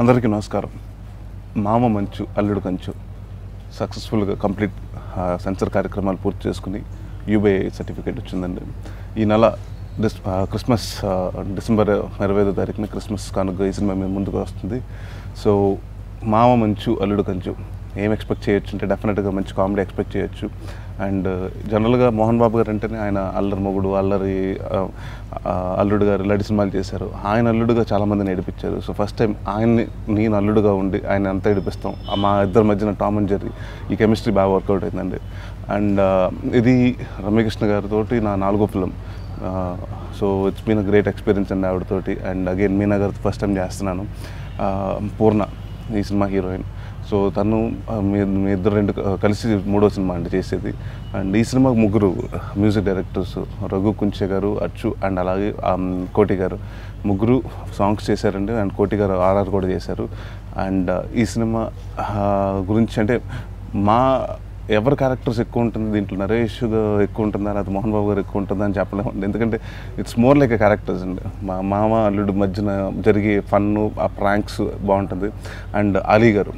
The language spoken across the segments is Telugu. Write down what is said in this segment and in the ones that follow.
అందరికీ నమస్కారం. మామ మంచు అల్లుడు కంచు సక్సెస్ఫుల్గా కంప్లీట్ సెన్సర్ కార్యక్రమాలు పూర్తి చేసుకుని యూబీఐ సర్టిఫికేట్ వచ్చిందండి. ఈ నెల క్రిస్మస్ డిసెంబర్ 25వ తారీఖున క్రిస్మస్ కానుక ఈ సినిమా మేము ముందుకు వస్తుంది. సో మామ మంచు అల్లుడు కంచు ఏం ఎక్స్పెక్ట్ చేయొచ్చు అంటే డెఫినెట్గా మంచి కామెడీ ఎక్స్పెక్ట్ చేయొచ్చు. అండ్ జనరల్గా మోహన్ బాబు గారు అంటేనే ఆయన అల్లరి మొగుడు, అల్లరి అల్లుడు గారు ఇలాంటి సినిమాలు చేశారు. ఆయన అల్లుడుగా చాలామందిని ఏడిపించారు. సో ఫస్ట్ టైం ఆయన్ని నేను అల్లుడుగా ఉండి ఆయన అంతా ఏడిపిస్తాం. మా ఇద్దరి మధ్యన టామ్ అండ్ జెర్రీ ఈ కెమిస్ట్రీ బాగా వర్కౌట్ అయిందండి. అండ్ ఇది రమ్యకృష్ణ గారితో నా 4వ film. So it's been a great experience అండి ఆవిడతోటి. అండ్ అగైన్ మీనా గారితో ఫస్ట్ టైం చేస్తున్నాను. పూర్ణ ఈ సినిమా హీరోయిన్. సో తను మీ ఇద్దరు కలిసి 3వ సినిమా అండి చేసేది. అండ్ ఈ సినిమాకు 3 మ్యూజిక్ డైరెక్టర్స్, రఘు కుంచే గారు, అచ్చు అండ్ అలాగే కోటి గారు 3 సాంగ్స్ చేశారండి. అండ్ కోటి గారు ఆర్ఆర్ కూడా చేశారు. అండ్ ఈ సినిమా గురించి అంటే ఎవరి క్యారెక్టర్స్ ఎక్కువ ఉంటుంది దీంట్లో, నరేష్ ఎక్కువ ఉంటుందా లేదా మోహన్ బాబు గారు ఎక్కువ ఉంటుందా అని చెప్పలేము. ఎందుకంటే it's more like a characters అండి. మా మామ అల్లుడు మధ్యన జరిగే ఫన్ను, ఆ ప్రాంక్స్ బాగుంటుంది. అండ్ అలీ గారు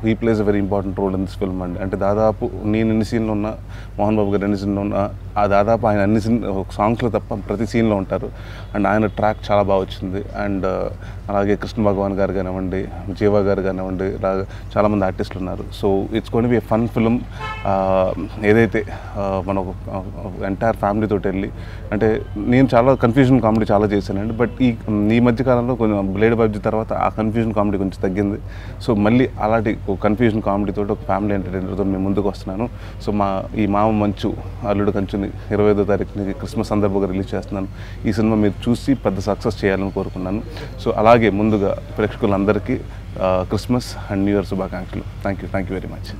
he plays a very important role in this film అండి. అంటే దాదాపు నేను ఎన్ని సీన్లో ఉన్నా, మోహన్ బాబు గారు ఎన్ని సీన్లో ఉన్నా, దాదాపు ఆయన అన్ని సాంగ్స్లో తప్ప ప్రతి సీన్లో ఉంటారు. అండ్ ఆయన ట్రాక్ చాలా బాగా వచ్చింది. అండ్ అలాగే కృష్ణ భగవాన్ గారు కానివ్వండి, జీవా గారు కానివ్వండి, చాలామంది ఆర్టిస్టులు ఉన్నారు. So it's going to be a fun film. ఏదైతే మన ఎంటైర్ ఫ్యామిలీతో వెళ్ళి, అంటే నేను చాలా కన్ఫ్యూజన్ కామెడీ చాలా చేశానండి. బట్ ఈ మధ్యకాలంలో కొంచెం బ్లేడ్ బాబ్జీ తర్వాత ఆ కన్ఫ్యూజన్ కామెడీ కొంచెం తగ్గింది. సో మళ్ళీ అలాంటి కన్ఫ్యూజన్ కామెడీతో ఒక ఫ్యామిలీ ఎంటర్టైనర్తో మేము ముందుకు వస్తున్నాను. సో ఈ మామ మంచు అల్లుడు కంచుని 25వ తారీఖుని క్రిస్మస్ సందర్భంగా రిలీజ్ చేస్తున్నాను. ఈ సినిమా మీరు చూసి పెద్ద సక్సెస్ చేయాలని కోరుకున్నాను. సో అలాగే ముందుగా ప్రేక్షకులందరికీ క్రిస్మస్ అండ్ న్యూ ఇయర్ శుభాకాంక్షలు. Thank you very much.